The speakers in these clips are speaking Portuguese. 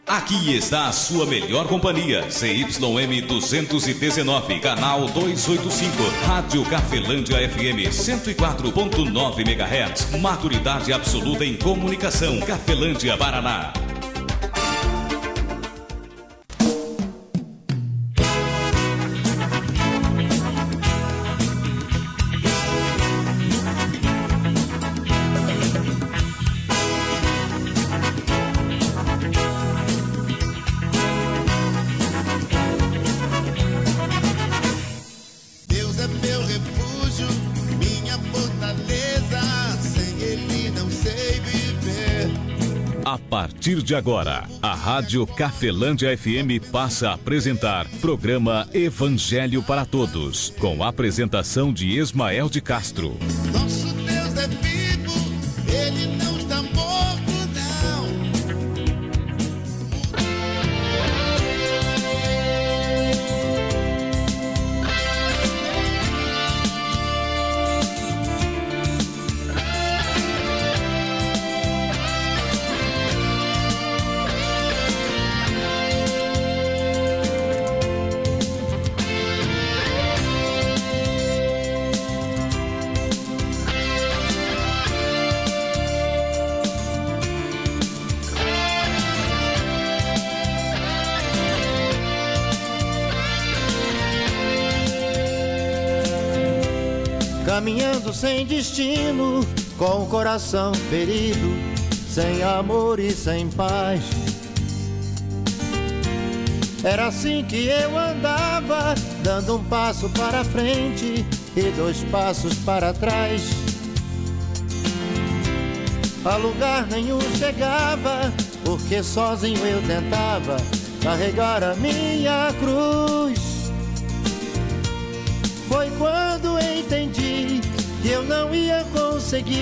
Aqui está a sua melhor companhia, ZYM 219, canal 285, Rádio Cafelândia FM 104.9 MHz, maturidade absoluta em comunicação, Cafelândia, Paraná. A partir de agora, a Rádio Cafelândia FM passa a apresentar programa Evangelho para Todos, com a apresentação de Ismael de Castro. Nosso Deus é vivo, Ele não está morto, não. Caminhando sem destino, com o coração ferido, sem amor e sem paz. Era assim que eu andava, dando um passo para frente e 2 passos para trás. A lugar nenhum chegava, porque sozinho eu tentava carregar a minha cruz. Foi quando entendi que eu não ia conseguir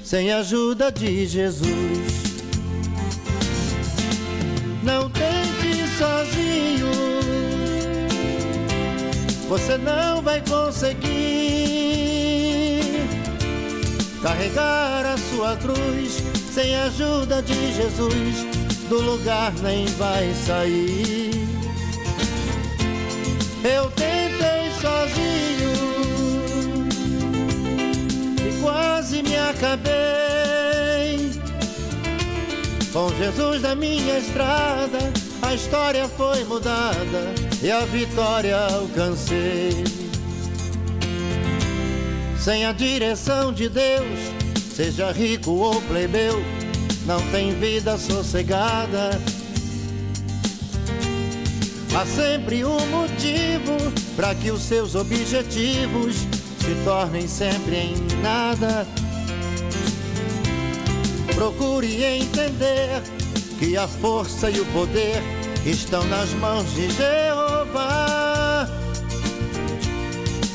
sem a ajuda de Jesus. Não tente sozinho, você não vai conseguir carregar a sua cruz. Sem a ajuda de Jesus, do lugar nem vai sair. Eu tentei sozinho e quase me acabei. Com Jesus na minha estrada, a história foi mudada e a vitória alcancei. Sem a direção de Deus, seja rico ou plebeu, não tem vida sossegada. Há sempre um motivo para que os seus objetivos se tornem sempre em nada. Procure entender que a força e o poder estão nas mãos de Jeová.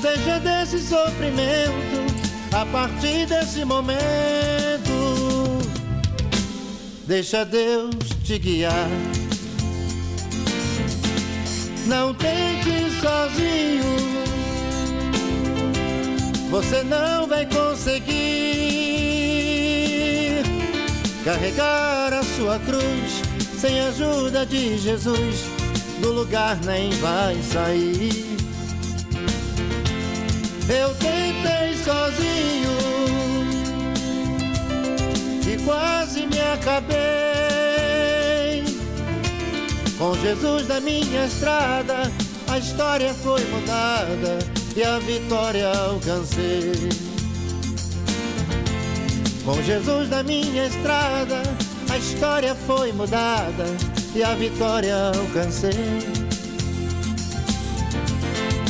Seja desse sofrimento, a partir desse momento, deixa Deus te guiar. Não tente sozinho, você não vai conseguir carregar a sua cruz. Sem a ajuda de Jesus, do lugar nem vai sair. Eu tentei sozinho e quase me acabei. Com Jesus na minha estrada, a história foi mudada e a vitória alcancei. Com Jesus na minha estrada, a história foi mudada e a vitória alcancei.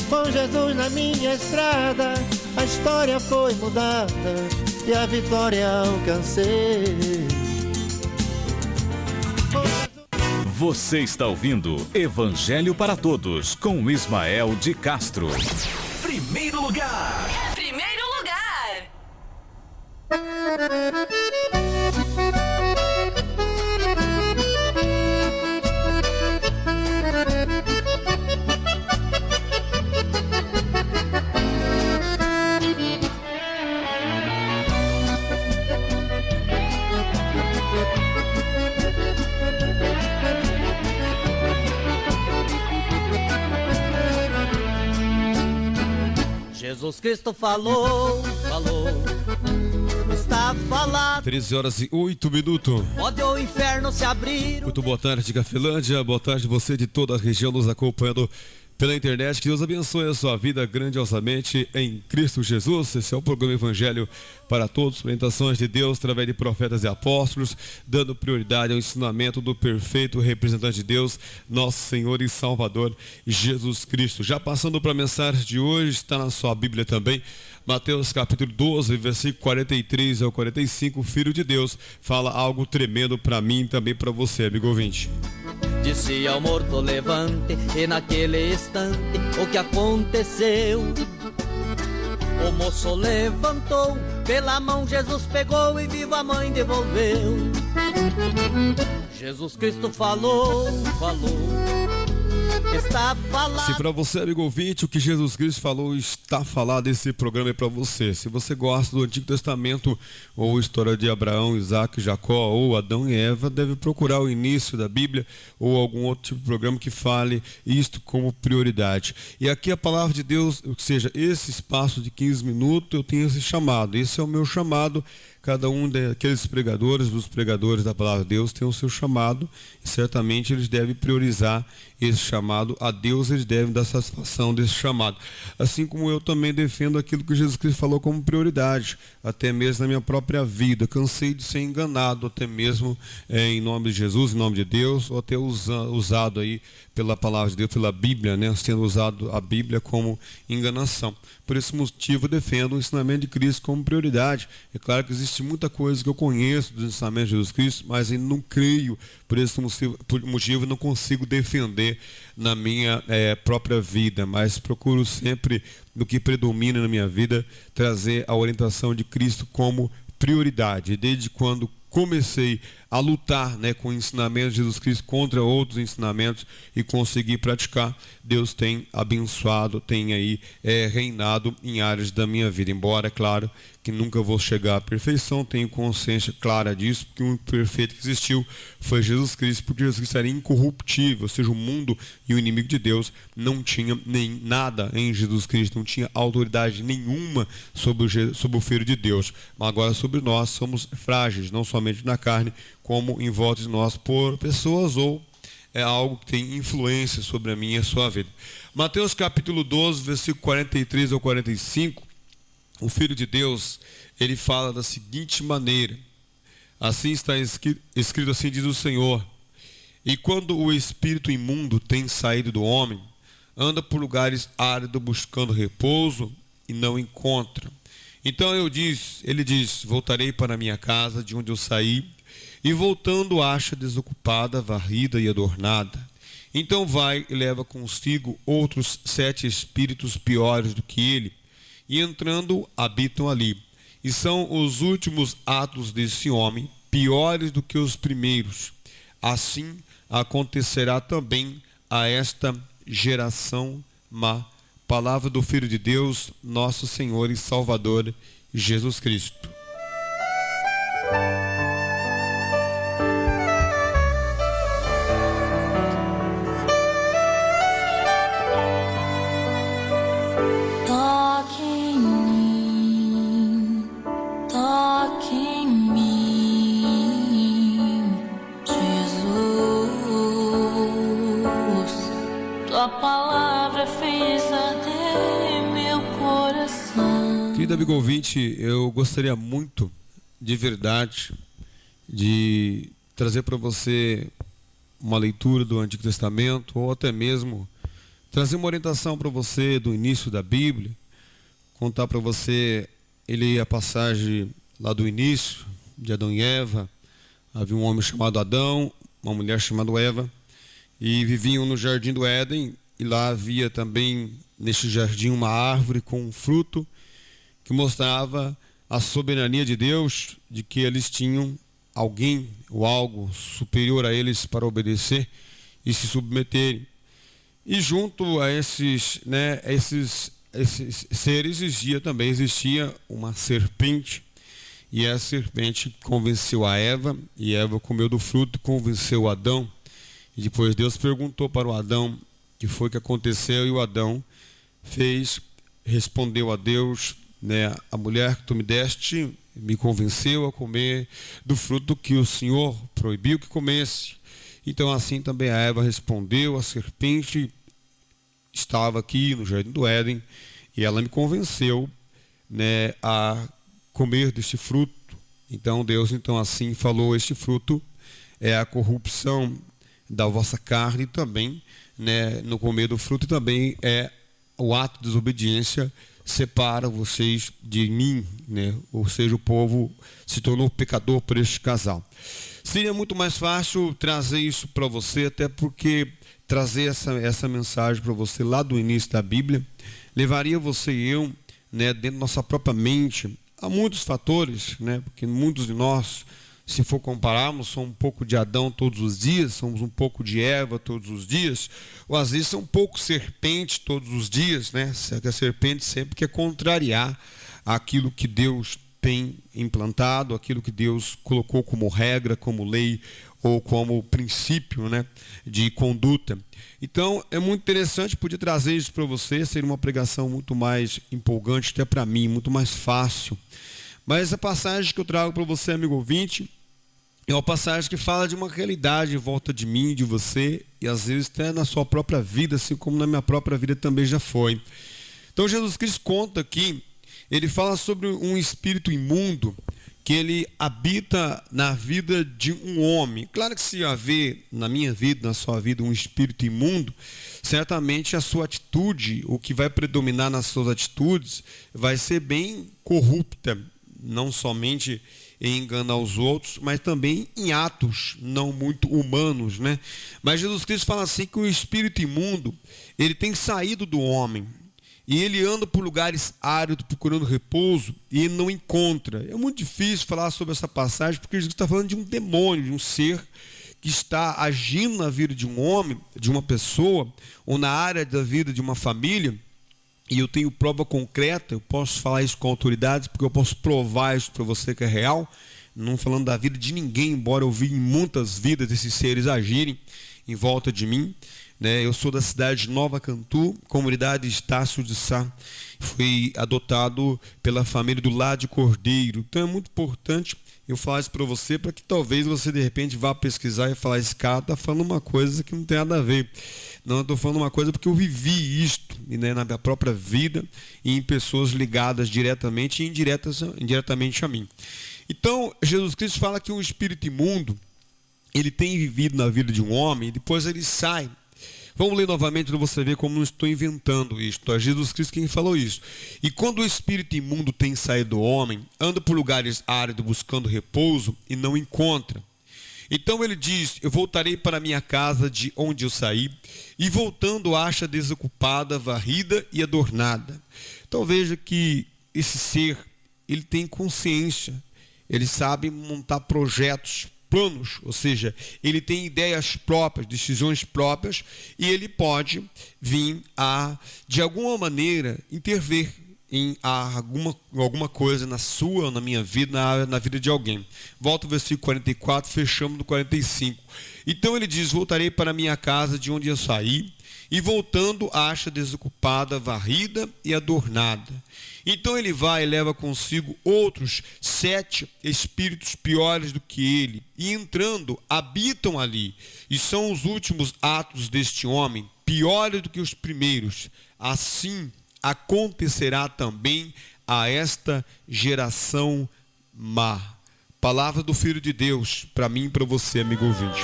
Com Jesus na minha estrada, a história foi mudada e a vitória alcancei. Você está ouvindo Evangelho para Todos, com Ismael de Castro. Primeiro lugar. Primeiro lugar. Jesus Cristo falou, está falado. 13h08. Pode o inferno se abrir. Muito boa tarde, Cafelândia. Boa tarde você de toda a região nos acompanhando pela internet. Que Deus abençoe a sua vida grandiosamente em Cristo Jesus. Esse é o programa Evangelho para Todos, orientações de Deus através de profetas e apóstolos, dando prioridade ao ensinamento do perfeito representante de Deus, nosso Senhor e Salvador Jesus Cristo. Já passando para a mensagem de hoje, está na sua Bíblia também, Mateus capítulo 12, versículo 43 ao 45, o Filho de Deus fala algo tremendo para mim e também para você, amigo ouvinte. Disse ao morto levante, e naquele instante o que aconteceu? O moço levantou, pela mão Jesus pegou e viva a mãe devolveu. Jesus Cristo falou, está falado. Se para você, amigo ouvinte, o que Jesus Cristo falou está falado, esse programa é para você. Se você gosta do Antigo Testamento, ou a história de Abraão, Isaac, Jacó, ou Adão e Eva, deve procurar o início da Bíblia, ou algum outro tipo de programa que fale isto como prioridade. E aqui a palavra de Deus, ou seja, esse espaço de 15 minutos, eu tenho esse chamado. Esse é o meu chamado. Cada um daqueles pregadores, dos pregadores da palavra de Deus, tem o seu chamado, e certamente eles devem priorizar esse chamado a Deus, eles devem dar satisfação desse chamado. Assim como eu também defendo aquilo que Jesus Cristo falou como prioridade, até mesmo na minha própria vida. Cansei de ser enganado, até mesmo em nome de Jesus, em nome de Deus, ou até usado aí pela palavra de Deus, pela Bíblia, né? Sendo usado a Bíblia como enganação. Por esse motivo eu defendo o ensinamento de Cristo como prioridade. É claro que existe muita coisa que eu conheço do ensinamento de Jesus Cristo, mas eu não creio, por esse motivo não consigo defender na minha própria vida, mas procuro sempre, no que predomina na minha vida, trazer a orientação de Cristo como prioridade. Desde quando comecei a lutar, né, com o ensinamento de Jesus Cristo contra outros ensinamentos e consegui praticar, Deus tem abençoado, tem aí reinado em áreas da minha vida. Embora, é claro, que nunca vou chegar à perfeição, tenho consciência clara disso, porque o único perfeito que existiu foi Jesus Cristo, porque Jesus Cristo era incorruptível, ou seja, o mundo e o inimigo de Deus não tinha nem nada em Jesus Cristo, não tinha autoridade nenhuma sobre o Filho de Deus. Mas agora sobre nós somos frágeis, não somente na carne, como em volta de nós por pessoas ou algo que tem influência sobre a minha e a sua vida. Mateus capítulo 12, versículo 43 ao 45, o Filho de Deus, ele fala da seguinte maneira: assim está escrito, assim diz o Senhor: e quando o espírito imundo tem saído do homem, anda por lugares áridos buscando repouso e não encontra. Então ele diz: voltarei para a minha casa de onde eu saí, e voltando acha desocupada, varrida e adornada. Então vai e leva consigo outros 7 espíritos piores do que ele, e entrando habitam ali. E são os últimos atos desse homem piores do que os primeiros. Assim acontecerá também a esta geração má. Palavra do Filho de Deus, nosso Senhor e Salvador Jesus Cristo. Querido amigo ouvinte, eu gostaria muito, de verdade, de trazer para você uma leitura do Antigo Testamento, ou até mesmo trazer uma orientação para você do início da Bíblia, contar para você a passagem lá do início, de Adão e Eva. Havia um homem chamado Adão, uma mulher chamada Eva, e viviam no jardim do Éden, e lá havia também, neste jardim, uma árvore com um fruto, que mostrava a soberania de Deus, de que eles tinham alguém ou algo superior a eles para obedecer e se submeterem. E junto a esses seres existia uma serpente, e a serpente convenceu a Eva, e Eva comeu do fruto e convenceu Adão. E depois Deus perguntou para o Adão o que foi que aconteceu, e o Adão fez respondeu a Deus, né, a mulher que tu me deste me convenceu a comer do fruto que o Senhor proibiu que comesse. Então assim também a Eva respondeu, a serpente estava aqui no jardim do Éden e ela me convenceu, né, a comer deste fruto. Então Deus assim falou: este fruto é a corrupção da vossa carne também, né, no comer do fruto, e também é o ato de desobediência separa vocês de mim, né? Ou seja, o povo se tornou pecador por este casal. Seria muito mais fácil trazer isso para você, até porque trazer essa mensagem para você lá do início da Bíblia levaria você e eu, né, dentro da nossa própria mente, a muitos fatores, né? Porque muitos de nós, se for compararmos, somos um pouco de Adão todos os dias, somos um pouco de Eva todos os dias, ou às vezes um pouco serpente todos os dias, né? A serpente sempre quer contrariar aquilo que Deus tem implantado, aquilo que Deus colocou como regra, como lei ou como princípio, né, de conduta. Então é muito interessante, podia trazer isso para você, seria uma pregação muito mais empolgante até para mim, muito mais fácil. Mas essa passagem que eu trago para você, amigo ouvinte, é uma passagem que fala de uma realidade em volta de mim, de você, e às vezes até na sua própria vida, assim como na minha própria vida também já foi. Então Jesus Cristo conta aqui, ele fala sobre um espírito imundo que ele habita na vida de um homem. Claro que se haver na minha vida, na sua vida, um espírito imundo, certamente a sua atitude, o que vai predominar nas suas atitudes, vai ser bem corrupta, não somente em enganar os outros, mas também em atos não muito humanos, né? Mas Jesus Cristo fala assim que o espírito imundo, ele tem saído do homem, e ele anda por lugares áridos procurando repouso e ele não encontra. É muito difícil falar sobre essa passagem porque Jesus está falando de um demônio, de um ser que está agindo na vida de um homem, de uma pessoa, ou na área da vida de uma família. E eu tenho prova concreta, eu posso falar isso com autoridades, porque eu posso provar isso para você que é real, não falando da vida de ninguém, embora eu vi em muitas vidas esses seres agirem em volta de mim. Eu sou da cidade de Nova Cantu, comunidade Estácio de Sá. Fui adotado pela família do Lá de Cordeiro. Então é muito importante eu falar isso para você, para que talvez você de repente vá pesquisar e falar: esse cara está falando uma coisa que não tem nada a ver. Não, eu estou falando uma coisa porque eu vivi isto, né, na minha própria vida e em pessoas ligadas diretamente e indiretamente a mim. Então Jesus Cristo fala que um espírito imundo, ele tem vivido na vida de um homem e depois ele sai. Vamos ler novamente para você ver como não estou inventando isto. É Jesus Cristo quem falou isso. E quando o espírito imundo tem saído do homem, anda por lugares áridos buscando repouso e não encontra. Então ele diz: eu voltarei para a minha casa de onde eu saí, e voltando acha desocupada, varrida e adornada. Então veja que esse ser, ele tem consciência, ele sabe montar projetos, planos, ou seja, ele tem ideias próprias, decisões próprias, e ele pode vir a, de alguma maneira, intervir em alguma coisa na sua, na minha vida, na vida de alguém. Volta ao versículo 44, fechamos no 45. Então ele diz: voltarei para a minha casa de onde eu saí, e voltando acha desocupada, varrida e adornada. Então ele vai e leva consigo outros 7 espíritos piores do que ele, e entrando, habitam ali. E são os últimos atos deste homem, piores do que os primeiros. Assim acontecerá também a esta geração má. Palavra do Filho de Deus, para mim e para você, amigo ouvinte.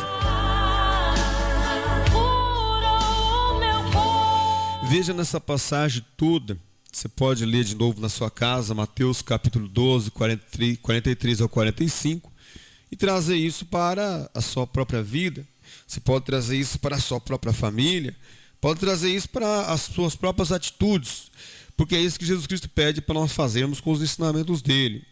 Veja nessa passagem toda, você pode ler de novo na sua casa, Mateus capítulo 12, 43 ao 45, e trazer isso para a sua própria vida. Você pode trazer isso para a sua própria família, pode trazer isso para as suas próprias atitudes, porque é isso que Jesus Cristo pede para nós fazermos com os ensinamentos dele.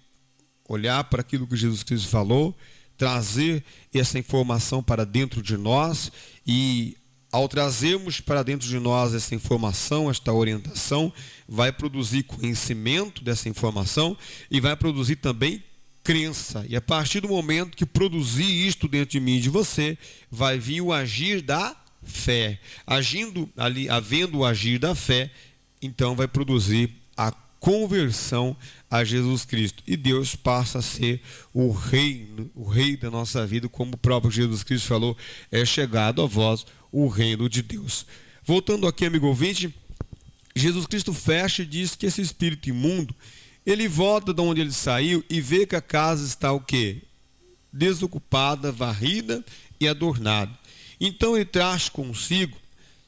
Olhar para aquilo que Jesus Cristo falou, trazer essa informação para dentro de nós, e ao trazermos para dentro de nós essa informação, esta orientação, vai produzir conhecimento dessa informação e vai produzir também crença. E a partir do momento que produzir isto dentro de mim e de você, vai vir o agir da fé. Agindo ali, havendo o agir da fé, então vai produzir a conversão a Jesus Cristo. E Deus passa a ser o rei da nossa vida, como o próprio Jesus Cristo falou, é chegado a vós o reino de Deus. Voltando aqui, amigo ouvinte, Jesus Cristo fecha e diz que esse espírito imundo, ele volta de onde ele saiu e vê que a casa está o quê? Desocupada, varrida e adornada. Então ele traz consigo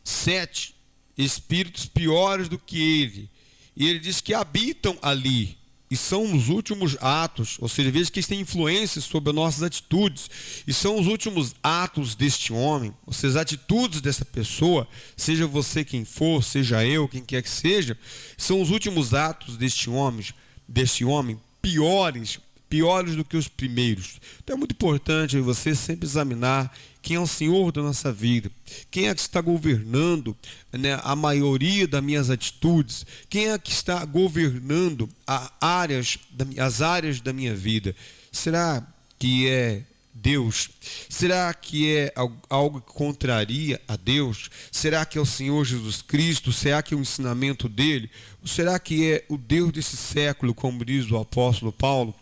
7 espíritos piores do que ele. E ele diz que habitam ali. E são os últimos atos, ou seja, veja que eles têm influência sobre as nossas atitudes. E são os últimos atos deste homem, ou seja, as atitudes dessa pessoa, seja você quem for, seja eu, quem quer que seja, são os últimos atos deste homem piores do que os primeiros. Então é muito importante você sempre examinar quem é o Senhor da nossa vida, quem é que está governando, né, a maioria das minhas atitudes, quem é que está governando as áreas da minha vida. Será que é Deus? Será que é algo que contraria a Deus? Será que é o Senhor Jesus Cristo? Será que é o ensinamento dele? Ou será que é o Deus desse século, como diz o apóstolo Paulo?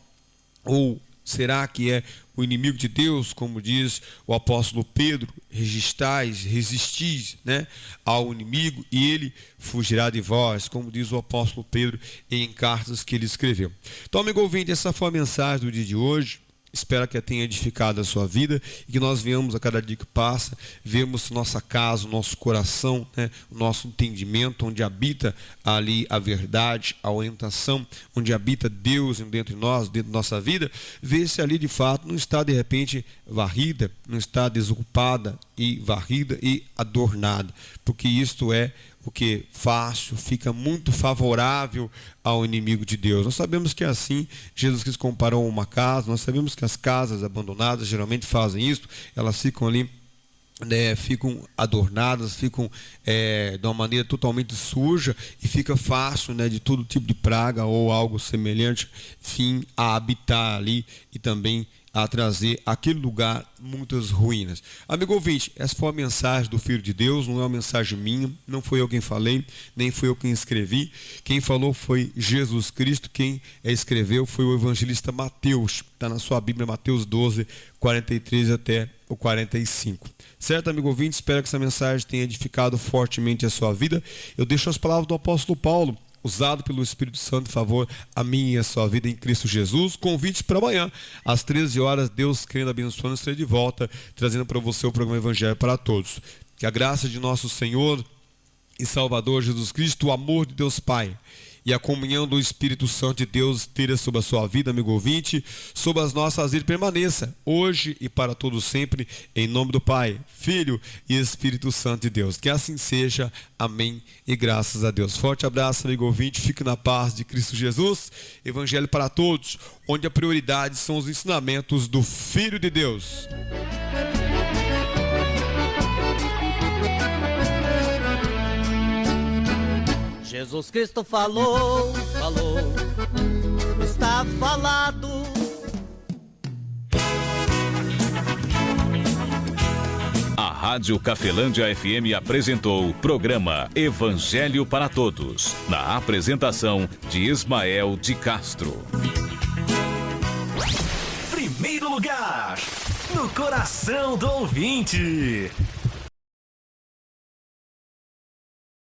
Ou será que é o inimigo de Deus, como diz o apóstolo Pedro? Resistis, né, ao inimigo e ele fugirá de vós, como diz o apóstolo Pedro em cartas que ele escreveu. Então, amigo ouvinte, essa foi a mensagem do dia de hoje. Espero que tenha edificado a sua vida e que nós venhamos a cada dia que passa, vemos nossa casa, o nosso coração, né, o nosso entendimento, onde habita ali a verdade, a orientação, onde habita Deus dentro de nós, dentro da nossa vida, ver se ali de fato não está de repente varrida, não está desocupada e varrida e adornada, porque isto é o que fácil, fica muito favorável ao inimigo de Deus. Nós sabemos que é assim. Jesus Cristo comparou uma casa, nós sabemos que as casas abandonadas geralmente fazem isso, elas ficam ali, né, ficam adornadas, ficam de uma maneira totalmente suja e fica fácil, né, de todo tipo de praga ou algo semelhante, fim a habitar ali e também a trazer aquele lugar muitas ruínas. Amigo ouvinte, essa foi a mensagem do Filho de Deus, não é uma mensagem minha, não foi eu quem falei, nem foi eu quem escrevi. Quem falou foi Jesus Cristo, quem escreveu foi o evangelista Mateus, está na sua Bíblia, Mateus 12, 43 até o 45. Certo, amigo ouvinte? Espero que essa mensagem tenha edificado fortemente a sua vida. Eu deixo as palavras do apóstolo Paulo, usado pelo Espírito Santo em favor a mim e a sua vida em Cristo Jesus. Convite para amanhã, às 13 horas, Deus querendo, abençoando, estarei de volta, trazendo para você o programa Evangelho para Todos. Que a graça de nosso Senhor e Salvador Jesus Cristo, o amor de Deus Pai e a comunhão do Espírito Santo de Deus esteja sobre a sua vida, amigo ouvinte, sobre as nossas vidas, permaneça hoje e para todos sempre, em nome do Pai, Filho e Espírito Santo de Deus. Que assim seja, amém e graças a Deus. Forte abraço, amigo ouvinte, fique na paz de Cristo Jesus. Evangelho para todos, onde a prioridade são os ensinamentos do Filho de Deus. Jesus Cristo falou, está falado. A Rádio Cafelândia FM apresentou o programa Evangelho para Todos, na apresentação de Ismael de Castro. Primeiro lugar, no coração do ouvinte.